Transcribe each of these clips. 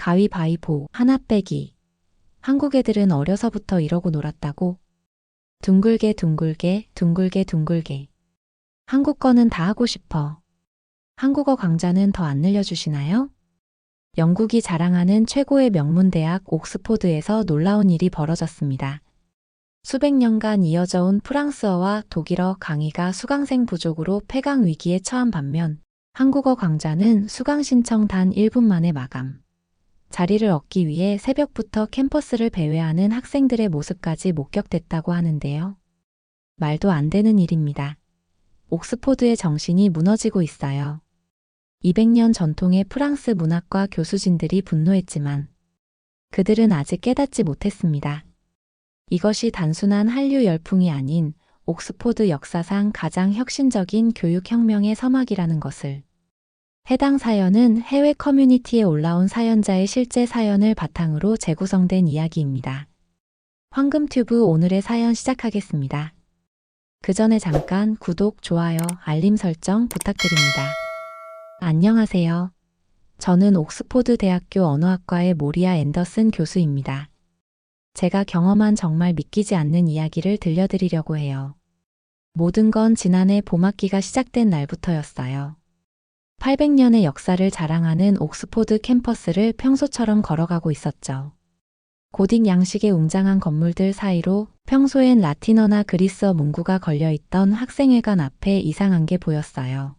가위바위보, 하나 빼기. 한국 애들은 어려서부터 이러고 놀았다고. 둥글게 둥글게 둥글게 둥글게. 한국 거는 다 하고 싶어. 한국어 강좌는 더 안 늘려주시나요? 영국이 자랑하는 최고의 명문대학 옥스포드에서 놀라운 일이 벌어졌습니다. 수백 년간 이어져 온 프랑스어와 독일어 강의가 수강생 부족으로 폐강 위기에 처한 반면 한국어 강좌는 수강 신청 단 1분 만에 마감. 자리를 얻기 위해 새벽부터 캠퍼스를 배회하는 학생들의 모습까지 목격됐다고 하는데요. 말도 안 되는 일입니다. 옥스포드의 정신이 무너지고 있어요. 200년 전통의 프랑스 문학과 교수진들이 분노했지만 그들은 아직 깨닫지 못했습니다. 이것이 단순한 한류 열풍이 아닌 옥스포드 역사상 가장 혁신적인 교육혁명의 서막이라는 것을. 해당 사연은 해외 커뮤니티에 올라온 사연자의 실제 사연을 바탕으로 재구성된 이야기입니다. 황금튜브 오늘의 사연 시작하겠습니다. 그 전에 잠깐 구독, 좋아요, 알림 설정 부탁드립니다. 안녕하세요. 저는 옥스포드 대학교 언어학과의 모리아 앤더슨 교수입니다. 제가 경험한 정말 믿기지 않는 이야기를 들려드리려고 해요. 모든 건 지난해 봄학기가 시작된 날부터였어요. 800년의 역사를 자랑하는 옥스포드 캠퍼스를 평소처럼 걸어가고 있었죠. 고딕 양식의 웅장한 건물들 사이로 평소엔 라틴어나 그리스어 문구가 걸려있던 학생회관 앞에 이상한 게 보였어요.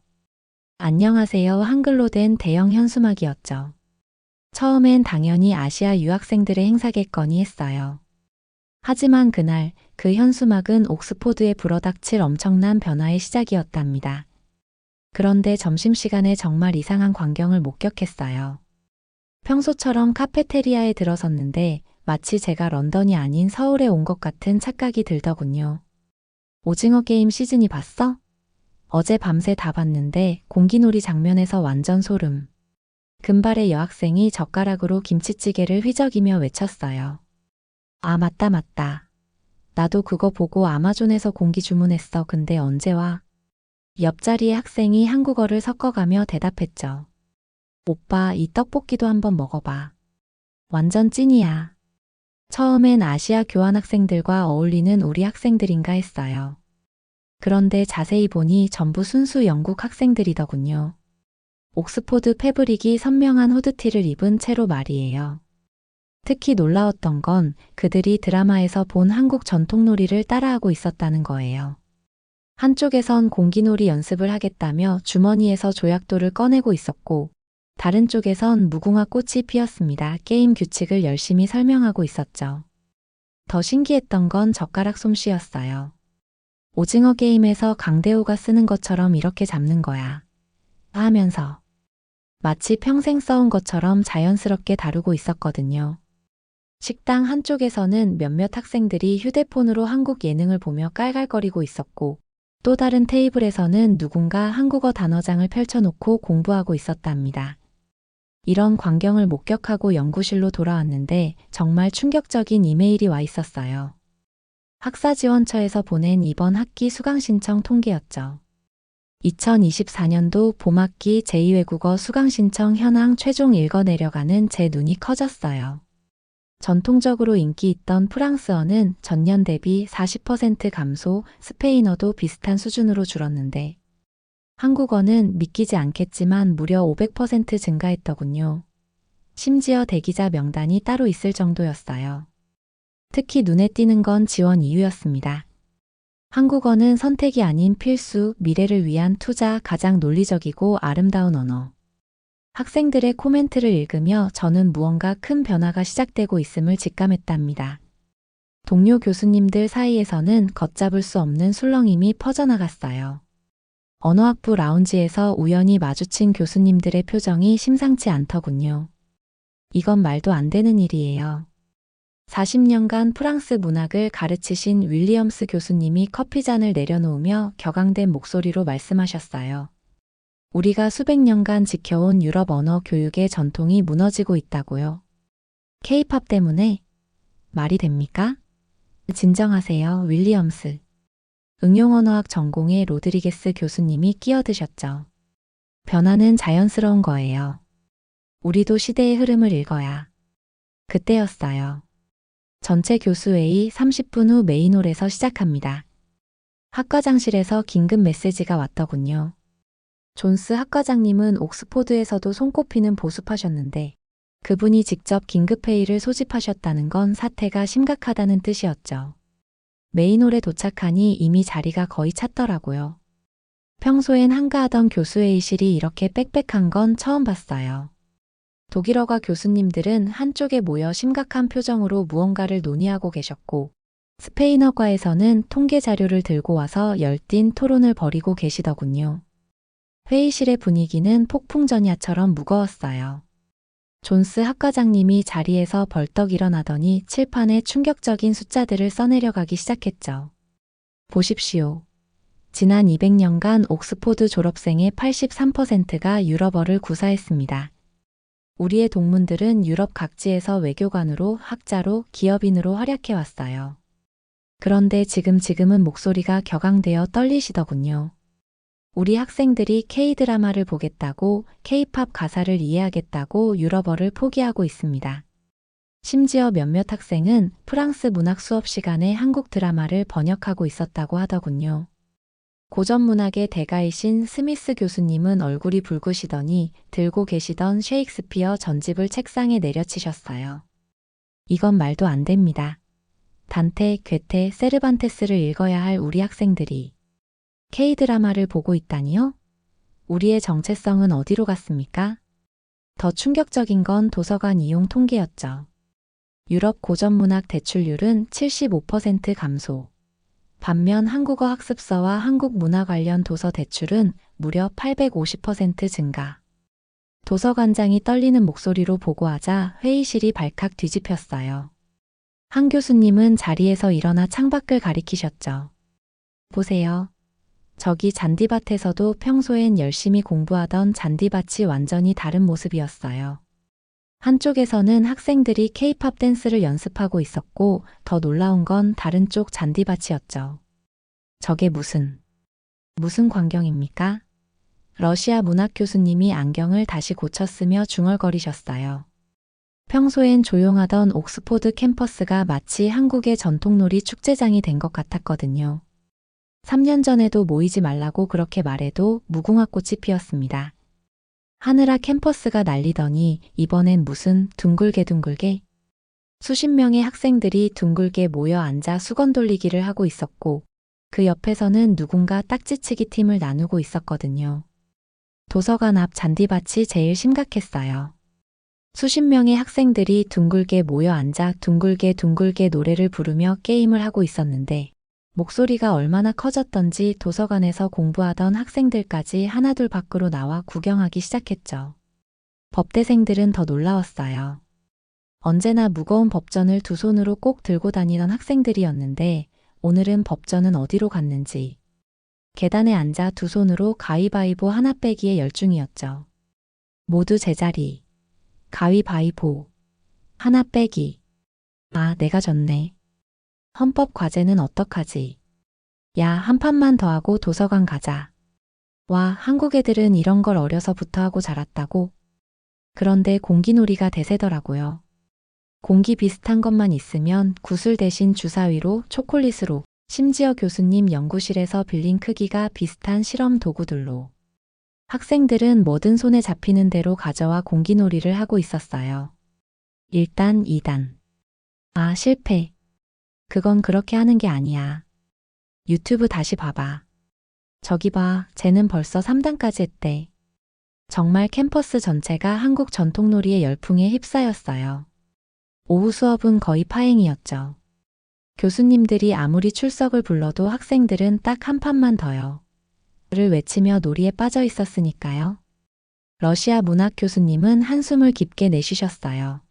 안녕하세요 한글로 된 대형 현수막이었죠. 처음엔 당연히 아시아 유학생들의 행사겠거니 했어요. 하지만 그날 그 현수막은 옥스포드에 불어닥칠 엄청난 변화의 시작이었답니다. 그런데 점심시간에 정말 이상한 광경을 목격했어요. 평소처럼 카페테리아에 들어섰는데 마치 제가 런던이 아닌 서울에 온 것 같은 착각이 들더군요. 오징어 게임 시즌이 봤어? 어제 밤새 다 봤는데 공기놀이 장면에서 완전 소름. 금발의 여학생이 젓가락으로 김치찌개를 휘저기며 외쳤어요. 아 맞다. 나도 그거 보고 아마존에서 공기 주문했어. 근데 언제 와? 옆자리의 학생이 한국어를 섞어가며 대답했죠. 오빠 이 떡볶이도 한번 먹어봐. 완전 찐이야. 처음엔 아시아 교환학생들과 어울리는 우리 학생들인가 했어요. 그런데 자세히 보니 전부 순수 영국 학생들이더군요. 옥스포드 패브릭이 선명한 후드티를 입은 채로 말이에요. 특히 놀라웠던 건 그들이 드라마에서 본 한국 전통놀이를 따라하고 있었다는 거예요. 한쪽에선 공기놀이 연습을 하겠다며 주머니에서 조약돌을 꺼내고 있었고 다른 쪽에선 무궁화 꽃이 피었습니다. 게임 규칙을 열심히 설명하고 있었죠. 더 신기했던 건 젓가락 솜씨였어요. 오징어 게임에서 강대호가 쓰는 것처럼 이렇게 잡는 거야. 하면서 마치 평생 써온 것처럼 자연스럽게 다루고 있었거든요. 식당 한쪽에서는 몇몇 학생들이 휴대폰으로 한국 예능을 보며 깔깔거리고 있었고 또 다른 테이블에서는 누군가 한국어 단어장을 펼쳐놓고 공부하고 있었답니다. 이런 광경을 목격하고 연구실로 돌아왔는데 정말 충격적인 이메일이 와 있었어요. 학사지원처에서 보낸 이번 학기 수강 신청 통계였죠. 2024년도 봄학기 제2외국어 수강 신청 현황 최종 읽어내려가는 제 눈이 커졌어요. 전통적으로 인기 있던 프랑스어는 전년 대비 40% 감소, 스페인어도 비슷한 수준으로 줄었는데 한국어는 믿기지 않겠지만 무려 500% 증가했더군요. 심지어 대기자 명단이 따로 있을 정도였어요. 특히 눈에 띄는 건 지원 이유였습니다. 한국어는 선택이 아닌 필수, 미래를 위한 투자, 가장 논리적이고 아름다운 언어. 학생들의 코멘트를 읽으며 저는 무언가 큰 변화가 시작되고 있음을 직감했답니다. 동료 교수님들 사이에서는 걷잡을 수 없는 술렁임이 퍼져나갔어요. 언어학부 라운지에서 우연히 마주친 교수님들의 표정이 심상치 않더군요. 이건 말도 안 되는 일이에요. 40년간 프랑스 문학을 가르치신 윌리엄스 교수님이 커피잔을 내려놓으며 격앙된 목소리로 말씀하셨어요. 우리가 수백 년간 지켜온 유럽 언어 교육의 전통이 무너지고 있다고요. K-팝 때문에? 말이 됩니까? 진정하세요, 윌리엄스. 응용언어학 전공의 로드리게스 교수님이 끼어드셨죠. 변화는 자연스러운 거예요. 우리도 시대의 흐름을 읽어야. 그때였어요. 전체 교수회의 30분 후 메인홀에서 시작합니다. 학과장실에서 긴급 메시지가 왔더군요. 존스 학과장님은 옥스포드에서도 손꼽히는 보수파셨는데 그분이 직접 긴급회의를 소집하셨다는 건 사태가 심각하다는 뜻이었죠. 메인홀에 도착하니 이미 자리가 거의 찼더라고요. 평소엔 한가하던 교수회의실이 이렇게 빽빽한 건 처음 봤어요. 독일어가 교수님들은 한쪽에 모여 심각한 표정으로 무언가를 논의하고 계셨고 스페인어과에서는 통계 자료를 들고 와서 열띤 토론을 벌이고 계시더군요. 회의실의 분위기는 폭풍전야처럼 무거웠어요. 존스 학과장님이 자리에서 벌떡 일어나더니 칠판에 충격적인 숫자들을 써내려가기 시작했죠. 보십시오. 지난 200년간 옥스포드 졸업생의 83%가 유럽어를 구사했습니다. 우리의 동문들은 유럽 각지에서 외교관으로, 학자로, 기업인으로 활약해왔어요. 그런데 지금은 목소리가 격앙되어 떨리시더군요. 우리 학생들이 K-드라마를 보겠다고, K-팝 가사를 이해하겠다고 유럽어를 포기하고 있습니다. 심지어 몇몇 학생은 프랑스 문학 수업 시간에 한국 드라마를 번역하고 있었다고 하더군요. 고전 문학의 대가이신 스미스 교수님은 얼굴이 붉으시더니 들고 계시던 셰익스피어 전집을 책상에 내려치셨어요. 이건 말도 안 됩니다. 단테, 괴테, 세르반테스를 읽어야 할 우리 학생들이 K-드라마를 보고 있다니요? 우리의 정체성은 어디로 갔습니까? 더 충격적인 건 도서관 이용 통계였죠. 유럽 고전문학 대출률은 75% 감소. 반면 한국어 학습서와 한국 문화 관련 도서 대출은 무려 850% 증가. 도서관장이 떨리는 목소리로 보고하자 회의실이 발칵 뒤집혔어요. 한 교수님은 자리에서 일어나 창밖을 가리키셨죠. 보세요. 저기 잔디밭에서도 평소엔 열심히 공부하던 잔디밭이 완전히 다른 모습이었어요. 한쪽에서는 학생들이 K-팝 댄스를 연습하고 있었고 더 놀라운 건 다른 쪽 잔디밭이었죠. 저게 무슨 광경입니까? 러시아 문학 교수님이 안경을 다시 고쳤으며 중얼거리셨어요. 평소엔 조용하던 옥스포드 캠퍼스가 마치 한국의 전통놀이 축제장이 된 것 같았거든요. 3년 전에도 모이지 말라고 그렇게 말해도 무궁화 꽃이 피었습니다. 하늘아 캠퍼스가 날리더니 이번엔 무슨 둥글게 수십 명의 학생들이 둥글게 모여 앉아 수건 돌리기를 하고 있었고 그 옆에서는 누군가 딱지치기 팀을 나누고 있었거든요. 도서관 앞 잔디밭이 제일 심각했어요. 수십 명의 학생들이 둥글게 모여 앉아 둥글게 노래를 부르며 게임을 하고 있었는데 목소리가 얼마나 커졌던지 도서관에서 공부하던 학생들까지 하나둘 밖으로 나와 구경하기 시작했죠. 법대생들은 더 놀라웠어요. 언제나 무거운 법전을 두 손으로 꼭 들고 다니던 학생들이었는데 오늘은 법전은 어디로 갔는지 계단에 앉아 두 손으로 가위바위보 하나 빼기에 열중이었죠. 모두 제자리. 가위바위보. 하나 빼기. 아, 내가 졌네. 헌법 과제는 어떡하지? 야, 한 판만 더 하고 도서관 가자. 와, 한국 애들은 이런 걸 어려서부터 하고 자랐다고? 그런데 공기놀이가 대세더라고요. 공기 비슷한 것만 있으면 구슬 대신 주사위로, 초콜릿으로, 심지어 교수님 연구실에서 빌린 크기가 비슷한 실험 도구들로. 학생들은 뭐든 손에 잡히는 대로 가져와 공기놀이를 하고 있었어요. 1단, 2단. 아, 실패. 그건 그렇게 하는 게 아니야. 유튜브 다시 봐봐. 저기 봐, 쟤는 벌써 3단까지 했대. 정말 캠퍼스 전체가 한국 전통놀이의 열풍에 휩싸였어요. 오후 수업은 거의 파행이었죠. 교수님들이 아무리 출석을 불러도 학생들은 딱 한 판만 더요. 를 외치며 놀이에 빠져 있었으니까요. 러시아 문학 교수님은 한숨을 깊게 내쉬셨어요.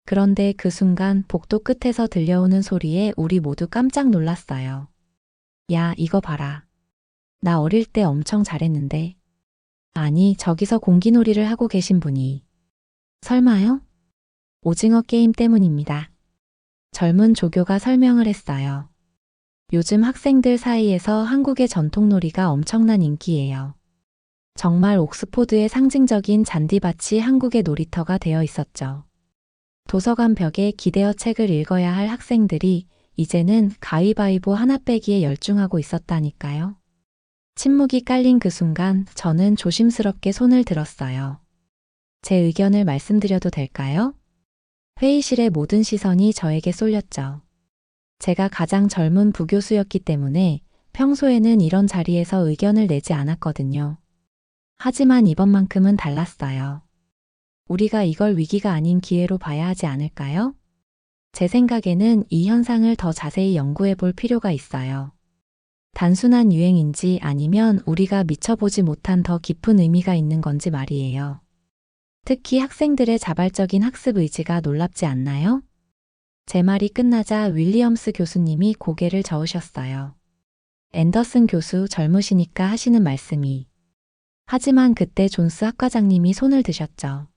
그런데 그 순간 복도 끝에서 들려오는 소리에 우리 모두 깜짝 놀랐어요. 야, 이거 봐라. 나 어릴 때 엄청 잘했는데. 아니, 저기서 공기놀이를 하고 계신 분이. 설마요? 오징어 게임 때문입니다. 젊은 조교가 설명을 했어요. 요즘 학생들 사이에서 한국의 전통놀이가 엄청난 인기예요. 정말 옥스포드의 상징적인 잔디밭이 한국의 놀이터가 되어 있었죠. 도서관 벽에 기대어 책을 읽어야 할 학생들이 이제는 가위바위보 하나 빼기에 열중하고 있었다니까요. 침묵이 깔린 그 순간 저는 조심스럽게 손을 들었어요. 제 의견을 말씀드려도 될까요? 회의실의 모든 시선이 저에게 쏠렸죠. 제가 가장 젊은 부교수였기 때문에 평소에는 이런 자리에서 의견을 내지 않았거든요. 하지만 이번만큼은 달랐어요. 우리가 이걸 위기가 아닌 기회로 봐야 하지 않을까요? 제 생각에는 이 현상을 더 자세히 연구해 볼 필요가 있어요. 단순한 유행인지 아니면 우리가 미쳐보지 못한 더 깊은 의미가 있는 건지 말이에요. 특히 학생들의 자발적인 학습 의지가 놀랍지 않나요? 제 말이 끝나자 윌리엄스 교수님이 고개를 저으셨어요. 앤더슨 교수 젊으시니까 하시는 말씀이. 하지만 그때 존스 학과장님이 손을 드셨죠.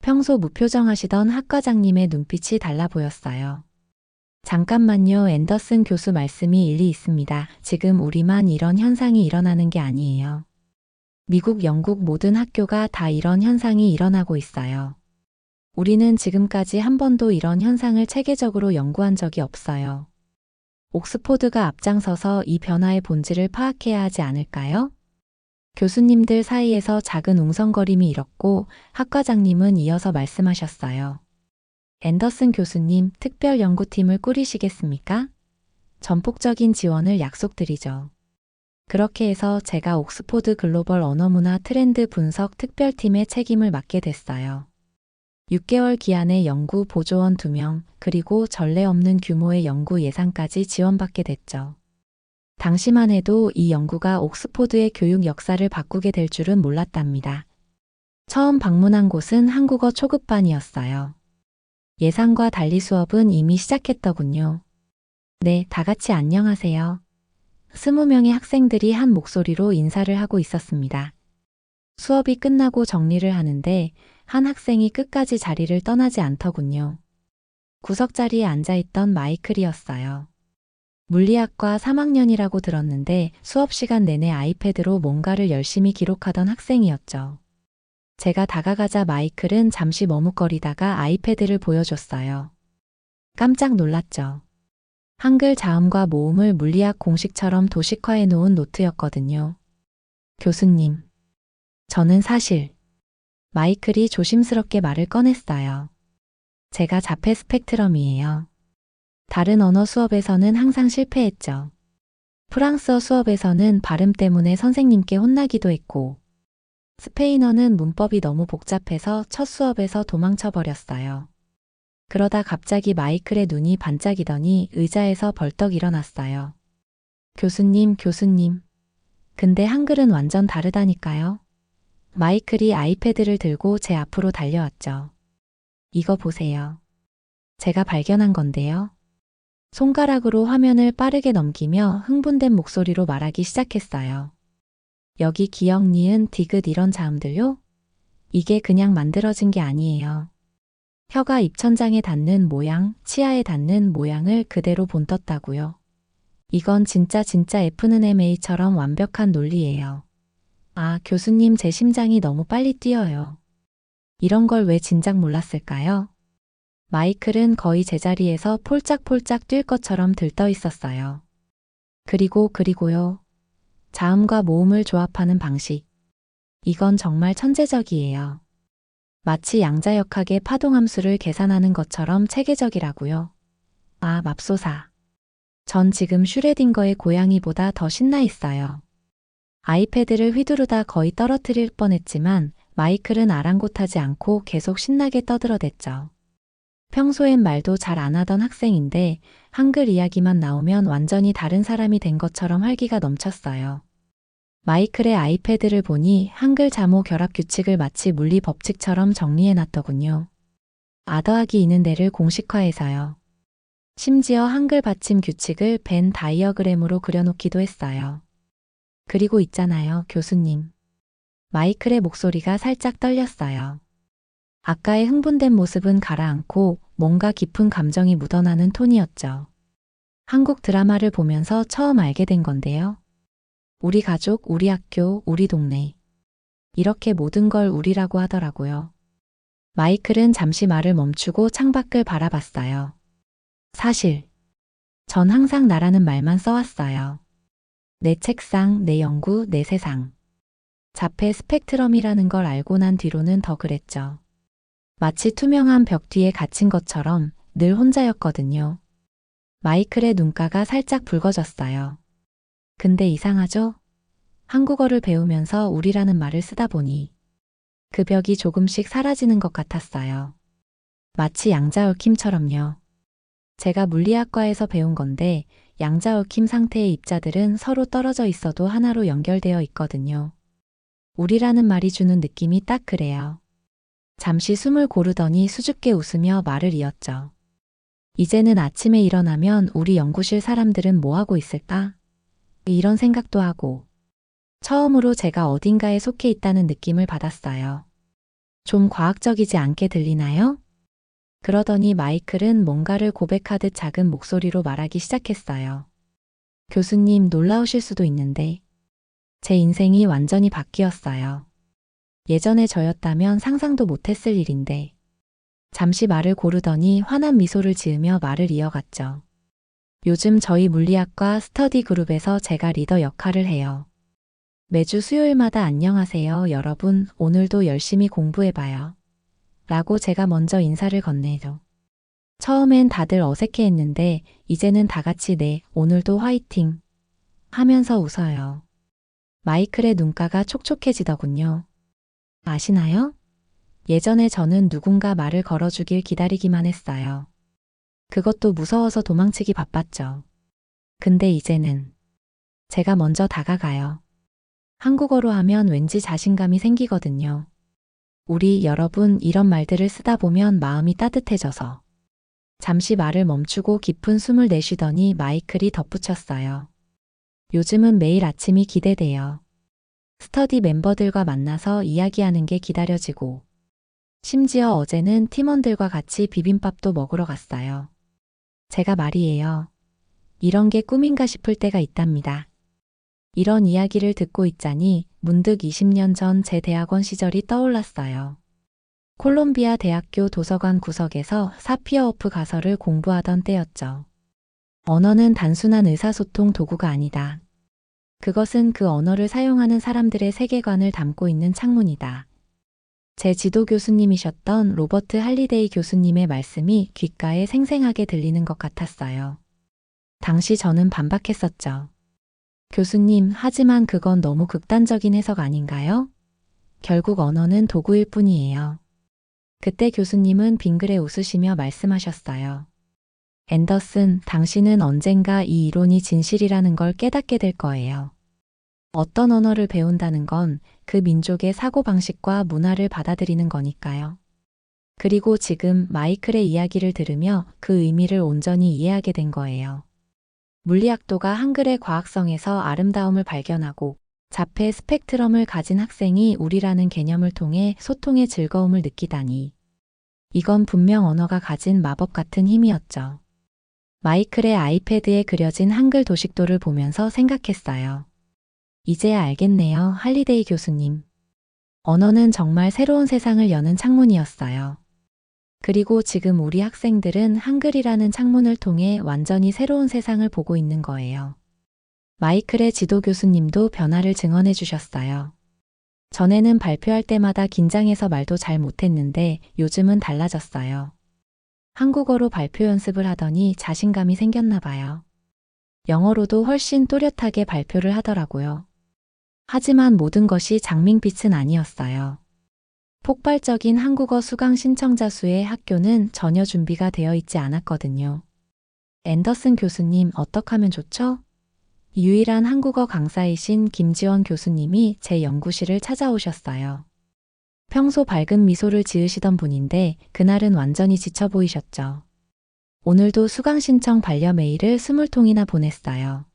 평소 무표정하시던 학과장님의 눈빛이 달라 보였어요. 잠깐만요. 앤더슨 교수 말씀이 일리 있습니다. 지금 우리만 이런 현상이 일어나는 게 아니에요. 미국, 영국 모든 학교가 다 이런 현상이 일어나고 있어요. 우리는 지금까지 한 번도 이런 현상을 체계적으로 연구한 적이 없어요. 옥스포드가 앞장서서 이 변화의 본질을 파악해야 하지 않을까요? 교수님들 사이에서 작은 웅성거림이 일었고 학과장님은 이어서 말씀하셨어요. 앤더슨 교수님, 특별 연구팀을 꾸리시겠습니까? 전폭적인 지원을 약속드리죠. 그렇게 해서 제가 옥스포드 글로벌 언어문화 트렌드 분석 특별팀의 책임을 맡게 됐어요. 6개월 기한의 연구 보조원 2명, 그리고 전례 없는 규모의 연구 예산까지 지원받게 됐죠. 당시만 해도 이 연구가 옥스포드의 교육 역사를 바꾸게 될 줄은 몰랐답니다. 처음 방문한 곳은 한국어 초급반이었어요. 예상과 달리 수업은 이미 시작했더군요. 네, 다 같이 안녕하세요. 20명의 학생들이 한 목소리로 인사를 하고 있었습니다. 수업이 끝나고 정리를 하는데 한 학생이 끝까지 자리를 떠나지 않더군요. 구석자리에 앉아있던 마이클이었어요. 물리학과 3학년이라고 들었는데 수업 시간 내내 아이패드로 뭔가를 열심히 기록하던 학생이었죠. 제가 다가가자 마이클은 잠시 머뭇거리다가 아이패드를 보여줬어요. 깜짝 놀랐죠. 한글 자음과 모음을 물리학 공식처럼 도식화해 놓은 노트였거든요. 교수님, 저는 사실 마이클이 조심스럽게 말을 꺼냈어요. 제가 자폐 스펙트럼이에요. 다른 언어 수업에서는 항상 실패했죠. 프랑스어 수업에서는 발음 때문에 선생님께 혼나기도 했고, 스페인어는 문법이 너무 복잡해서 첫 수업에서 도망쳐버렸어요. 그러다 갑자기 마이클의 눈이 반짝이더니 의자에서 벌떡 일어났어요. 교수님, 교수님. 근데 한글은 완전 다르다니까요. 마이클이 아이패드를 들고 제 앞으로 달려왔죠. 이거 보세요. 제가 발견한 건데요. 손가락으로 화면을 빠르게 넘기며 흥분된 목소리로 말하기 시작했어요. 여기 기역, 니은, 디귿 이런 자음들요? 이게 그냥 만들어진 게 아니에요. 혀가 입천장에 닿는 모양, 치아에 닿는 모양을 그대로 본떴다고요. 이건 진짜 FNMA처럼 완벽한 논리예요. 아, 교수님 제 심장이 너무 빨리 뛰어요. 이런 걸 왜 진작 몰랐을까요? 마이클은 거의 제자리에서 폴짝폴짝 뛸 것처럼 들떠 있었어요. 그리고요. 자음과 모음을 조합하는 방식. 이건 정말 천재적이에요. 마치 양자역학의 파동함수를 계산하는 것처럼 체계적이라고요. 아, 맙소사. 전 지금 슈레딩거의 고양이보다 더 신나 있어요. 아이패드를 휘두르다 거의 떨어뜨릴 뻔했지만 마이클은 아랑곳하지 않고 계속 신나게 떠들어댔죠. 평소엔 말도 잘 안 하던 학생인데 한글 이야기만 나오면 완전히 다른 사람이 된 것처럼 활기가 넘쳤어요. 마이클의 아이패드를 보니 한글 자모 결합 규칙을 마치 물리 법칙처럼 정리해놨더군요. 아 더하기 이는 데를 공식화해서요. 심지어 한글 받침 규칙을 벤 다이어그램으로 그려놓기도 했어요. 그리고 있잖아요, 교수님. 마이클의 목소리가 살짝 떨렸어요. 아까의 흥분된 모습은 가라앉고 뭔가 깊은 감정이 묻어나는 톤이었죠. 한국 드라마를 보면서 처음 알게 된 건데요. 우리 가족, 우리 학교, 우리 동네. 이렇게 모든 걸 우리라고 하더라고요. 마이클은 잠시 말을 멈추고 창밖을 바라봤어요. 사실, 전 항상 나라는 말만 써왔어요. 내 책상, 내 연구, 내 세상. 자폐 스펙트럼이라는 걸 알고 난 뒤로는 더 그랬죠. 마치 투명한 벽 뒤에 갇힌 것처럼 늘 혼자였거든요. 마이클의 눈가가 살짝 붉어졌어요. 근데 이상하죠? 한국어를 배우면서 우리라는 말을 쓰다 보니 그 벽이 조금씩 사라지는 것 같았어요. 마치 양자얽힘처럼요. 제가 물리학과에서 배운 건데 양자얽힘 상태의 입자들은 서로 떨어져 있어도 하나로 연결되어 있거든요. 우리라는 말이 주는 느낌이 딱 그래요. 잠시 숨을 고르더니 수줍게 웃으며 말을 이었죠. 이제는 아침에 일어나면 우리 연구실 사람들은 뭐 하고 있을까? 이런 생각도 하고 처음으로 제가 어딘가에 속해 있다는 느낌을 받았어요. 좀 과학적이지 않게 들리나요? 그러더니 마이클은 뭔가를 고백하듯 작은 목소리로 말하기 시작했어요. 교수님, 놀라우실 수도 있는데 제 인생이 완전히 바뀌었어요. 예전에 저였다면 상상도 못했을 일인데 잠시 말을 고르더니 환한 미소를 지으며 말을 이어갔죠. 요즘 저희 물리학과 스터디 그룹에서 제가 리더 역할을 해요. 매주 수요일마다 안녕하세요, 여러분, 오늘도 열심히 공부해봐요. 라고 제가 먼저 인사를 건네죠. 처음엔 다들 어색해했는데 이제는 다 같이 네, 오늘도 화이팅 하면서 웃어요. 마이클의 눈가가 촉촉해지더군요. 아시나요? 예전에 저는 누군가 말을 걸어주길 기다리기만 했어요. 그것도 무서워서 도망치기 바빴죠. 근데 이제는 제가 먼저 다가가요. 한국어로 하면 왠지 자신감이 생기거든요. 우리 여러분 이런 말들을 쓰다 보면 마음이 따뜻해져서. 잠시 말을 멈추고 깊은 숨을 내쉬더니 마이클이 덧붙였어요. 요즘은 매일 아침이 기대돼요. 스터디 멤버들과 만나서 이야기하는 게 기다려지고 심지어 어제는 팀원들과 같이 비빔밥도 먹으러 갔어요. 제가 말이에요. 이런 게 꿈인가 싶을 때가 있답니다. 이런 이야기를 듣고 있자니 문득 20년 전 제 대학원 시절이 떠올랐어요. 콜롬비아 대학교 도서관 구석에서 사피어오프 가설을 공부하던 때였죠. 언어는 단순한 의사소통 도구가 아니다. 그것은 그 언어를 사용하는 사람들의 세계관을 담고 있는 창문이다. 제 지도 교수님이셨던 로버트 할리데이 교수님의 말씀이 귓가에 생생하게 들리는 것 같았어요. 당시 저는 반박했었죠. 교수님, 하지만 그건 너무 극단적인 해석 아닌가요? 결국 언어는 도구일 뿐이에요. 그때 교수님은 빙그레 웃으시며 말씀하셨어요. 앤더슨, 당신은 언젠가 이 이론이 진실이라는 걸 깨닫게 될 거예요. 어떤 언어를 배운다는 건 그 민족의 사고방식과 문화를 받아들이는 거니까요. 그리고 지금 마이클의 이야기를 들으며 그 의미를 온전히 이해하게 된 거예요. 물리학도가 한글의 과학성에서 아름다움을 발견하고 자폐 스펙트럼을 가진 학생이 우리라는 개념을 통해 소통의 즐거움을 느끼다니. 이건 분명 언어가 가진 마법 같은 힘이었죠. 마이클의 아이패드에 그려진 한글 도식도를 보면서 생각했어요. 이제야 알겠네요, 할리데이 교수님. 언어는 정말 새로운 세상을 여는 창문이었어요. 그리고 지금 우리 학생들은 한글이라는 창문을 통해 완전히 새로운 세상을 보고 있는 거예요. 마이클의 지도 교수님도 변화를 증언해 주셨어요. 전에는 발표할 때마다 긴장해서 말도 잘 못했는데 요즘은 달라졌어요. 한국어로 발표 연습을 하더니 자신감이 생겼나 봐요. 영어로도 훨씬 또렷하게 발표를 하더라고요. 하지만 모든 것이 장밋빛은 아니었어요. 폭발적인 한국어 수강 신청자 수의 학교는 전혀 준비가 되어 있지 않았거든요. 앤더슨 교수님, 어떻게 하면 좋죠? 유일한 한국어 강사이신 김지원 교수님이 제 연구실을 찾아오셨어요. 평소 밝은 미소를 지으시던 분인데 그날은 완전히 지쳐 보이셨죠. 오늘도 수강 신청 반려 메일을 20통이나 보냈어요.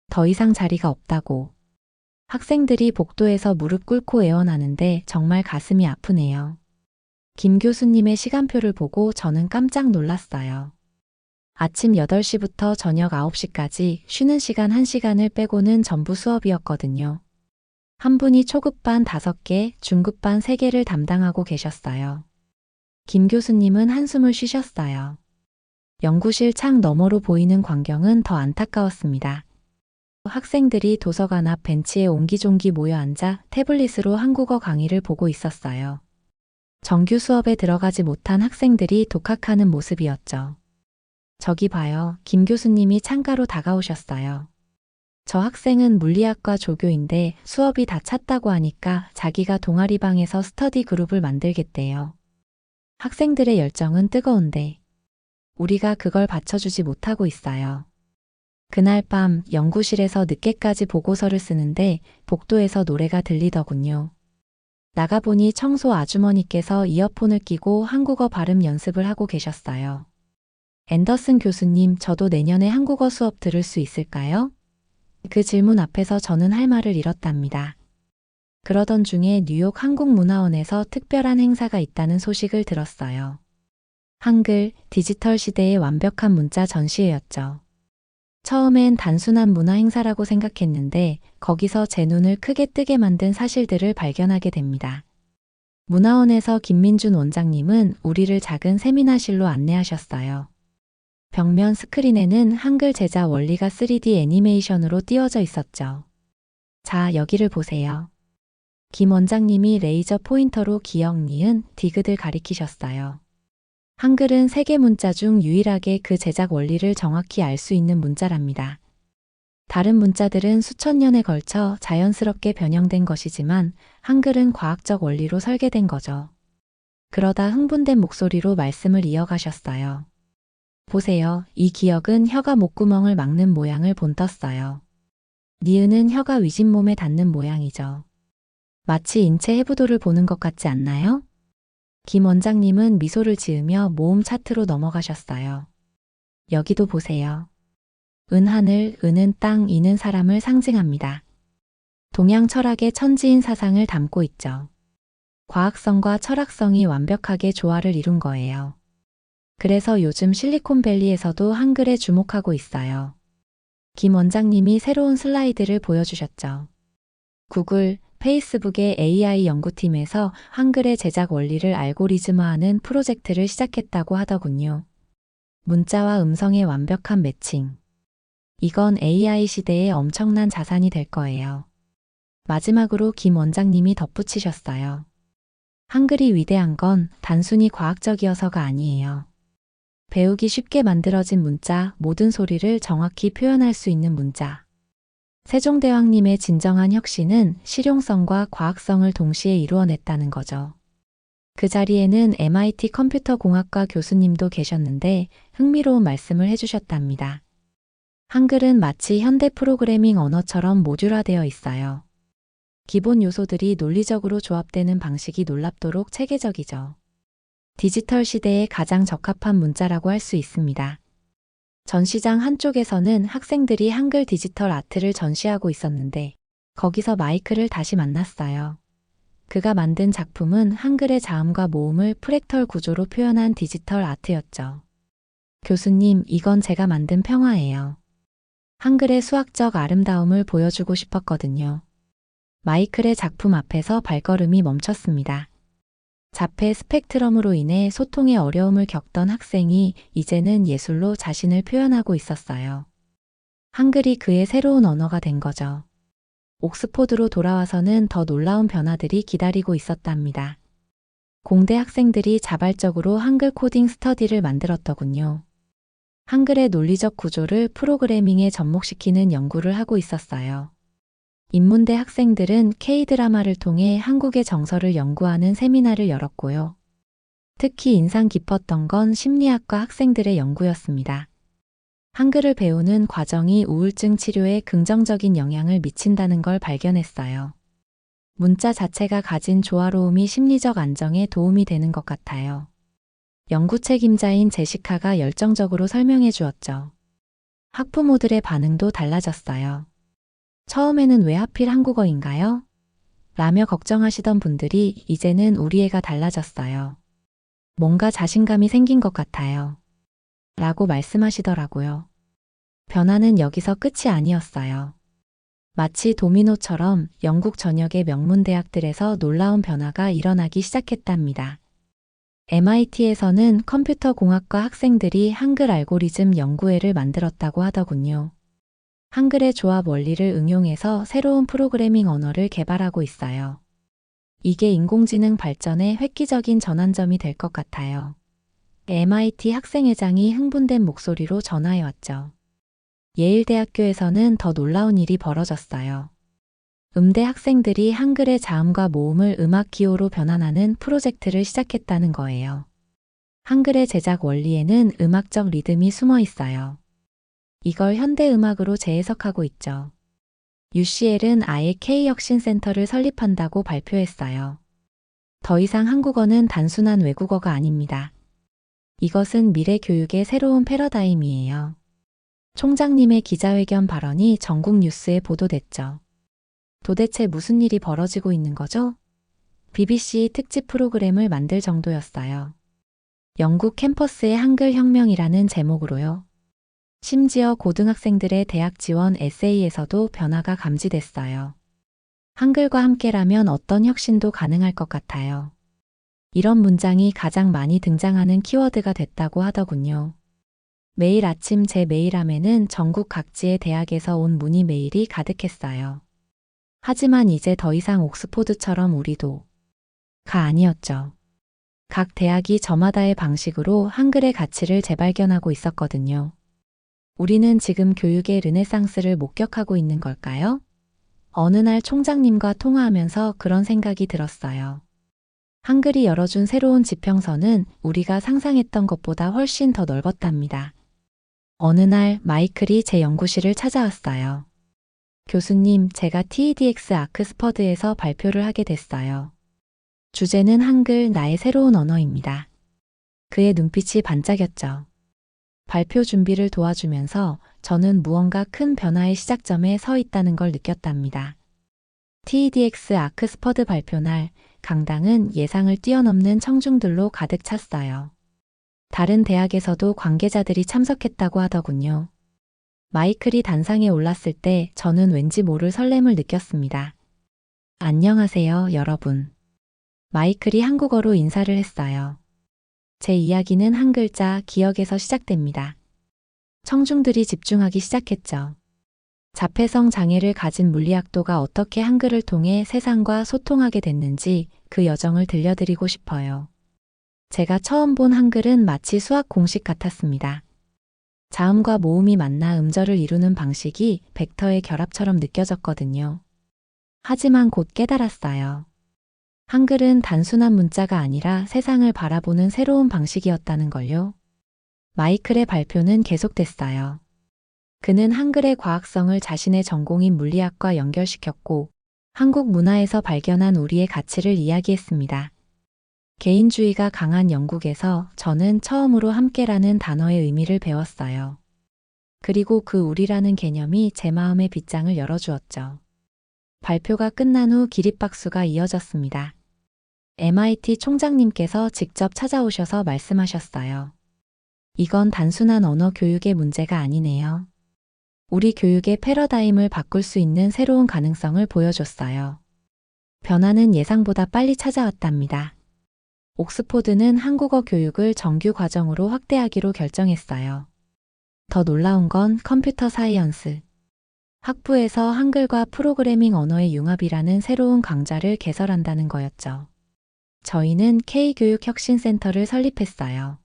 더 이상 자리가 없다고. 학생들이 복도에서 무릎 꿇고 애원하는데 정말 가슴이 아프네요. 김 교수님의 시간표를 보고 저는 깜짝 놀랐어요. 아침 8시부터 저녁 9시까지 쉬는 시간 1시간을 빼고는 전부 수업이었거든요. 한 분이 초급반 5개, 중급반 3개를 담당하고 계셨어요. 김 교수님은 한숨을 쉬셨어요. 연구실 창 너머로 보이는 광경은 더 안타까웠습니다. 학생들이 도서관 앞 벤치에 옹기종기 모여 앉아 태블릿으로 한국어 강의를 보고 있었어요. 정규 수업에 들어가지 못한 학생들이 독학하는 모습이었죠. 저기 봐요. 김 교수님이 창가로 다가오셨어요. 저 학생은 물리학과 조교인데 수업이 다 찼다고 하니까 자기가 동아리방에서 스터디 그룹을 만들겠대요. 학생들의 열정은 뜨거운데 우리가 그걸 받쳐주지 못하고 있어요. 그날 밤 연구실에서 늦게까지 보고서를 쓰는데 복도에서 노래가 들리더군요. 나가보니 청소 아주머니께서 이어폰을 끼고 한국어 발음 연습을 하고 계셨어요. 앤더슨 교수님, 저도 내년에 한국어 수업 들을 수 있을까요? 그 질문 앞에서 저는 할 말을 잃었답니다. 그러던 중에 뉴욕 한국문화원에서 특별한 행사가 있다는 소식을 들었어요. 한글, 디지털 시대의 완벽한 문자 전시회였죠. 처음엔 단순한 문화 행사라고 생각했는데 거기서 제 눈을 크게 뜨게 만든 사실들을 발견하게 됩니다. 문화원에서 김민준 원장님은 우리를 작은 세미나실로 안내하셨어요. 벽면 스크린에는 한글 제자 원리가 3D 애니메이션으로 띄워져 있었죠. 자, 여기를 보세요. 김 원장님이 레이저 포인터로 기역, 니은, 디귿을 가리키셨어요. 한글은 세계 문자 중 유일하게 그 제작 원리를 정확히 알 수 있는 문자랍니다. 다른 문자들은 수천 년에 걸쳐 자연스럽게 변형된 것이지만 한글은 과학적 원리로 설계된 거죠. 그러다 흥분된 목소리로 말씀을 이어가셨어요. 보세요. 이 기역은 혀가 목구멍을 막는 모양을 본떴어요. 니은은 혀가 위진몸에 닿는 모양이죠. 마치 인체 해부도를 보는 것 같지 않나요? 김 원장님은 미소를 지으며 모음 차트로 넘어가셨어요. 여기도 보세요. 은 하늘, 은은 땅, 이는 사람을 상징합니다. 동양 철학의 천지인 사상을 담고 있죠. 과학성과 철학성이 완벽하게 조화를 이룬 거예요. 그래서 요즘 실리콘밸리에서도 한글에 주목하고 있어요. 김 원장님이 새로운 슬라이드를 보여주셨죠. 구글, 페이스북의 AI 연구팀에서 한글의 제작 원리를 알고리즘화하는 프로젝트를 시작했다고 하더군요. 문자와 음성의 완벽한 매칭. 이건 AI 시대의 엄청난 자산이 될 거예요. 마지막으로 김 원장님이 덧붙이셨어요. 한글이 위대한 건 단순히 과학적이어서가 아니에요. 배우기 쉽게 만들어진 문자, 모든 소리를 정확히 표현할 수 있는 문자. 세종대왕님의 진정한 혁신은 실용성과 과학성을 동시에 이루어냈다는 거죠. 그 자리에는 MIT 컴퓨터공학과 교수님도 계셨는데 흥미로운 말씀을 해주셨답니다. 한글은 마치 현대 프로그래밍 언어처럼 모듈화되어 있어요. 기본 요소들이 논리적으로 조합되는 방식이 놀랍도록 체계적이죠. 디지털 시대에 가장 적합한 문자라고 할 수 있습니다. 전시장 한쪽에서는 학생들이 한글 디지털 아트를 전시하고 있었는데 거기서 마이크를 다시 만났어요. 그가 만든 작품은 한글의 자음과 모음을 프랙털 구조로 표현한 디지털 아트였죠. 교수님, 이건 제가 만든 평화예요. 한글의 수학적 아름다움을 보여주고 싶었거든요. 마이클의 작품 앞에서 발걸음이 멈췄습니다. 자폐 스펙트럼으로 인해 소통에 어려움을 겪던 학생이 이제는 예술로 자신을 표현하고 있었어요. 한글이 그의 새로운 언어가 된 거죠. 옥스포드로 돌아와서는 더 놀라운 변화들이 기다리고 있었답니다. 공대 학생들이 자발적으로 한글 코딩 스터디를 만들었더군요. 한글의 논리적 구조를 프로그래밍에 접목시키는 연구를 하고 있었어요. 인문대 학생들은 K-드라마를 통해 한국의 정서를 연구하는 세미나를 열었고요. 특히 인상 깊었던 건 심리학과 학생들의 연구였습니다. 한글을 배우는 과정이 우울증 치료에 긍정적인 영향을 미친다는 걸 발견했어요. 문자 자체가 가진 조화로움이 심리적 안정에 도움이 되는 것 같아요. 연구 책임자인 제시카가 열정적으로 설명해 주었죠. 학부모들의 반응도 달라졌어요. 처음에는 왜 하필 한국어인가요? 라며 걱정하시던 분들이 이제는 우리 애가 달라졌어요. 뭔가 자신감이 생긴 것 같아요. 라고 말씀하시더라고요. 변화는 여기서 끝이 아니었어요. 마치 도미노처럼 영국 전역의 명문 대학들에서 놀라운 변화가 일어나기 시작했답니다. MIT에서는 컴퓨터 공학과 학생들이 한글 알고리즘 연구회를 만들었다고 하더군요. 한글의 조합 원리를 응용해서 새로운 프로그래밍 언어를 개발하고 있어요. 이게 인공지능 발전의 획기적인 전환점이 될 것 같아요. MIT 학생회장이 흥분된 목소리로 전화해왔죠. 예일대학교에서는 더 놀라운 일이 벌어졌어요. 음대 학생들이 한글의 자음과 모음을 음악 기호로 변환하는 프로젝트를 시작했다는 거예요. 한글의 제작 원리에는 음악적 리듬이 숨어 있어요. 이걸 현대음악으로 재해석하고 있죠. UCL은 아예 K혁신센터를 설립한다고 발표했어요. 더 이상 한국어는 단순한 외국어가 아닙니다. 이것은 미래 교육의 새로운 패러다임이에요. 총장님의 기자회견 발언이 전국 뉴스에 보도됐죠. 도대체 무슨 일이 벌어지고 있는 거죠? BBC 특집 프로그램을 만들 정도였어요. 영국 캠퍼스의 한글 혁명이라는 제목으로요. 심지어 고등학생들의 대학 지원 에세이에서도 변화가 감지됐어요. 한글과 함께라면 어떤 혁신도 가능할 것 같아요. 이런 문장이 가장 많이 등장하는 키워드가 됐다고 하더군요. 매일 아침 제 메일함에는 전국 각지의 대학에서 온 문의 메일이 가득했어요. 하지만 이제 더 이상 옥스포드처럼 우리도 가 아니었죠. 각 대학이 저마다의 방식으로 한글의 가치를 재발견하고 있었거든요. 우리는 지금 교육의 르네상스를 목격하고 있는 걸까요? 어느 날 총장님과 통화하면서 그런 생각이 들었어요. 한글이 열어준 새로운 지평선은 우리가 상상했던 것보다 훨씬 더 넓었답니다. 어느 날 마이클이 제 연구실을 찾아왔어요. 교수님, 제가 TEDx 아크스퍼드에서 발표를 하게 됐어요. 주제는 한글, 나의 새로운 언어입니다. 그의 눈빛이 반짝였죠. 발표 준비를 도와주면서 저는 무언가 큰 변화의 시작점에 서 있다는 걸 느꼈답니다. TEDx 아크스퍼드 발표날, 강당은 예상을 뛰어넘는 청중들로 가득 찼어요. 다른 대학에서도 관계자들이 참석했다고 하더군요. 마이클이 단상에 올랐을 때 저는 왠지 모를 설렘을 느꼈습니다. 안녕하세요, 여러분. 마이클이 한국어로 인사를 했어요. 제 이야기는 한 글자, 기억에서 시작됩니다. 청중들이 집중하기 시작했죠. 자폐성 장애를 가진 물리학도가 어떻게 한글을 통해 세상과 소통하게 됐는지 그 여정을 들려드리고 싶어요. 제가 처음 본 한글은 마치 수학 공식 같았습니다. 자음과 모음이 만나 음절을 이루는 방식이 벡터의 결합처럼 느껴졌거든요. 하지만 곧 깨달았어요. 한글은 단순한 문자가 아니라 세상을 바라보는 새로운 방식이었다는 걸요. 마이클의 발표는 계속됐어요. 그는 한글의 과학성을 자신의 전공인 물리학과 연결시켰고 한국 문화에서 발견한 우리의 가치를 이야기했습니다. 개인주의가 강한 영국에서 저는 처음으로 함께라는 단어의 의미를 배웠어요. 그리고 그 우리라는 개념이 제 마음의 빗장을 열어주었죠. 발표가 끝난 후 기립박수가 이어졌습니다. MIT 총장님께서 직접 찾아오셔서 말씀하셨어요. 이건 단순한 언어 교육의 문제가 아니네요. 우리 교육의 패러다임을 바꿀 수 있는 새로운 가능성을 보여줬어요. 변화는 예상보다 빨리 찾아왔답니다. 옥스포드는 한국어 교육을 정규 과정으로 확대하기로 결정했어요. 더 놀라운 건 컴퓨터 사이언스. 학부에서 한글과 프로그래밍 언어의 융합이라는 새로운 강좌를 개설한다는 거였죠. 저희는 K교육혁신센터를 설립했어요.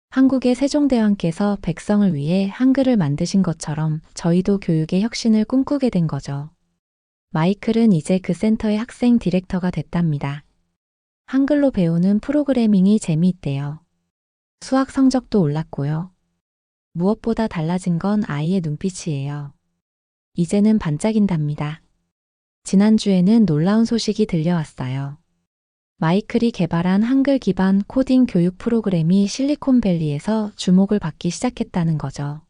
한국의 세종대왕께서 백성을 위해 한글을 만드신 것처럼 저희도 교육의 혁신을 꿈꾸게 된 거죠. 마이클은 이제 그 센터의 학생 디렉터가 됐답니다. 한글로 배우는 프로그래밍이 재미있대요. 수학 성적도 올랐고요. 무엇보다 달라진 건 아이의 눈빛이에요. 이제는 반짝인답니다. 지난주에는 놀라운 소식이 들려왔어요. 마이클이 개발한 한글 기반 코딩 교육 프로그램이 실리콘밸리에서 주목을 받기 시작했다는 거죠.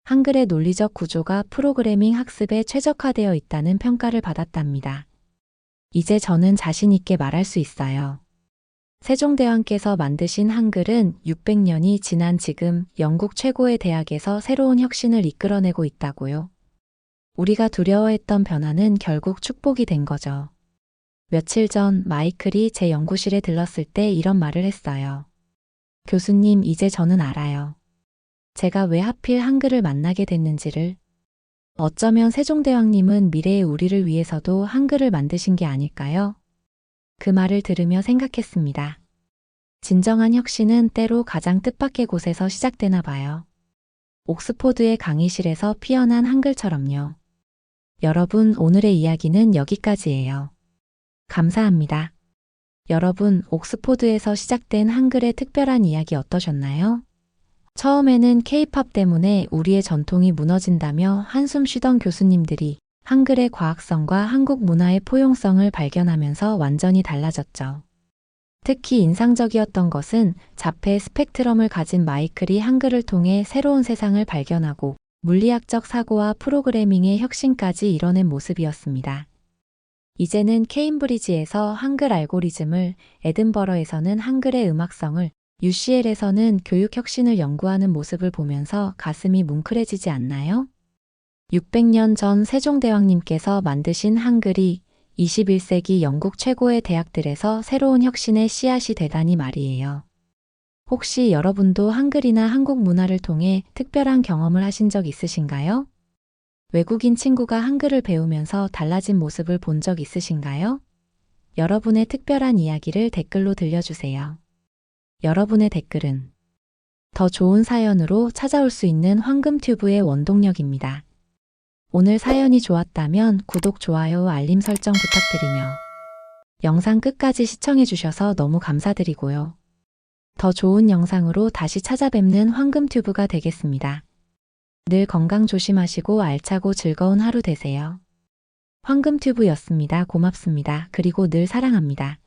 한글의 논리적 구조가 프로그래밍 학습에 최적화되어 있다는 평가를 받았답니다. 이제 저는 자신 있게 말할 수 있어요. 세종대왕께서 만드신 한글은 600년이 지난 지금 영국 최고의 대학에서 새로운 혁신을 이끌어내고 있다고요. 우리가 두려워했던 변화는 결국 축복이 된 거죠. 며칠 전 마이클이 제 연구실에 들렀을 때 이런 말을 했어요. 교수님, 이제 저는 알아요. 제가 왜 하필 한글을 만나게 됐는지를. 어쩌면 세종대왕님은 미래의 우리를 위해서도 한글을 만드신 게 아닐까요? 그 말을 들으며 생각했습니다. 진정한 혁신은 때로 가장 뜻밖의 곳에서 시작되나 봐요. 옥스포드의 강의실에서 피어난 한글처럼요. 여러분, 오늘의 이야기는 여기까지예요. 감사합니다. 여러분, 옥스포드에서 시작된 한글의 특별한 이야기 어떠셨나요? 처음에는 K-팝 때문에 우리의 전통이 무너진다며 한숨 쉬던 교수님들이 한글의 과학성과 한국 문화의 포용성을 발견하면서 완전히 달라졌죠. 특히 인상적이었던 것은 자폐 스펙트럼을 가진 마이클이 한글을 통해 새로운 세상을 발견하고 물리학적 사고와 프로그래밍의 혁신까지 이뤄낸 모습이었습니다. 이제는 케임브리지에서 한글 알고리즘을, 에든버러에서는 한글의 음악성을, UCL에서는 교육 혁신을 연구하는 모습을 보면서 가슴이 뭉클해지지 않나요? 600년 전 세종대왕님께서 만드신 한글이 21세기 영국 최고의 대학들에서 새로운 혁신의 씨앗이 되다니 말이에요. 혹시 여러분도 한글이나 한국 문화를 통해 특별한 경험을 하신 적 있으신가요? 외국인 친구가 한글을 배우면서 달라진 모습을 본 적 있으신가요? 여러분의 특별한 이야기를 댓글로 들려주세요. 여러분의 댓글은 더 좋은 사연으로 찾아올 수 있는 황금튜브의 원동력입니다. 오늘 사연이 좋았다면 구독, 좋아요, 알림 설정 부탁드리며 영상 끝까지 시청해주셔서 너무 감사드리고요. 더 좋은 영상으로 다시 찾아뵙는 황금튜브가 되겠습니다. 늘 건강 조심하시고 알차고 즐거운 하루 되세요. 황금튜브였습니다. 고맙습니다. 그리고 늘 사랑합니다.